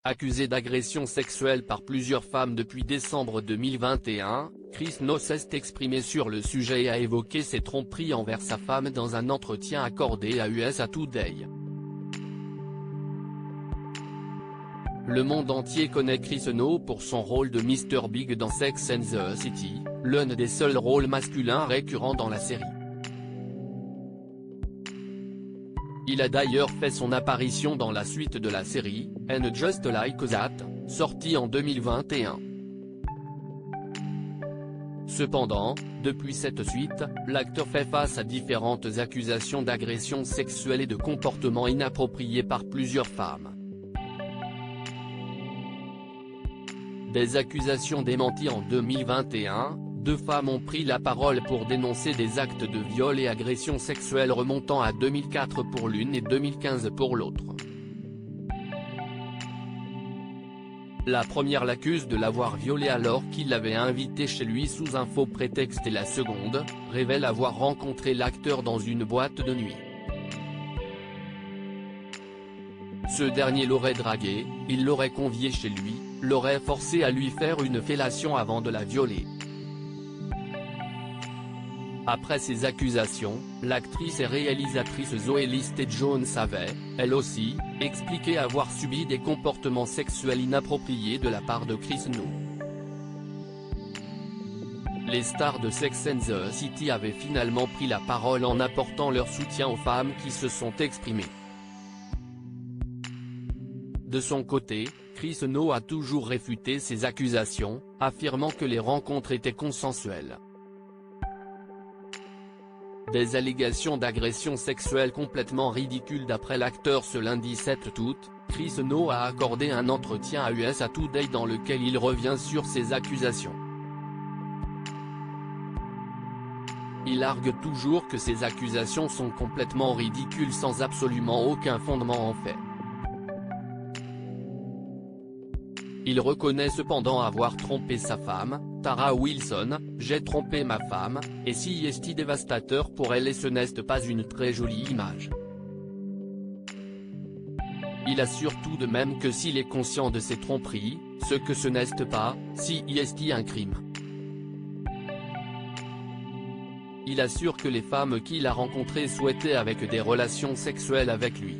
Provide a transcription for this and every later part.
Accusé d'agression sexuelle par plusieurs femmes depuis décembre 2021, Chris No s'est exprimé sur le sujet et a évoqué ses tromperies envers sa femme dans un entretien accordé à USA Today. Le monde entier connaît Chris No pour son rôle de Mr. Big dans Sex and the City, l'un des seuls rôles masculins récurrents dans la série. Il a d'ailleurs fait son apparition dans la suite de la série, And Just Like That, sortie en 2021. Cependant, depuis cette suite, l'acteur fait face à différentes accusations d'agression sexuelle et de comportements inappropriés par plusieurs femmes. Des accusations démenties en 2021, 2 femmes ont pris la parole pour dénoncer des actes de viol et agression sexuelle remontant à 2004 pour l'une et 2015 pour l'autre. La première l'accuse de l'avoir violée alors qu'il l'avait invitée chez lui sous un faux prétexte et la seconde, révèle avoir rencontré l'acteur dans une boîte de nuit. Ce dernier l'aurait draguée, il l'aurait conviée chez lui, l'aurait forcée à lui faire une fellation avant de la violer. Après ces accusations, l'actrice et réalisatrice Zoe Lister-Jones avait, elle aussi, expliqué avoir subi des comportements sexuels inappropriés de la part de Chris No. Les stars de Sex and the City avaient finalement pris la parole en apportant leur soutien aux femmes qui se sont exprimées. De son côté, Chris No a toujours réfuté ces accusations, affirmant que les rencontres étaient consensuelles. Des allégations d'agression sexuelle complètement ridicules d'après l'acteur. Ce lundi 7 août, Chris No a accordé un entretien à USA Today dans lequel il revient sur ces accusations. Il argue toujours que ces accusations sont complètement ridicules sans absolument aucun fondement en fait. Il reconnaît cependant avoir trompé sa femme, Tara Wilson. J'ai trompé ma femme, et si est dévastateur pour elle et ce n'est pas une très jolie image. Il assure tout de même que s'il est conscient de ses tromperies, ce que ce n'est pas, si est un crime. Il assure que les femmes qu'il a rencontrées souhaitaient avec des relations sexuelles avec lui.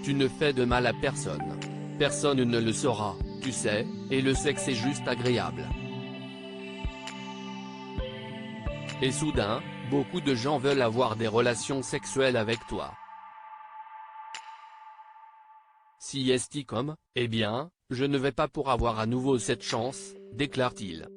Tu ne fais de mal à personne. Personne ne le saura, tu sais, et le sexe est juste agréable. Et soudain, beaucoup de gens veulent avoir des relations sexuelles avec toi. Si est comme, eh bien, je ne vais pas pour avoir à nouveau cette chance, déclare-t-il.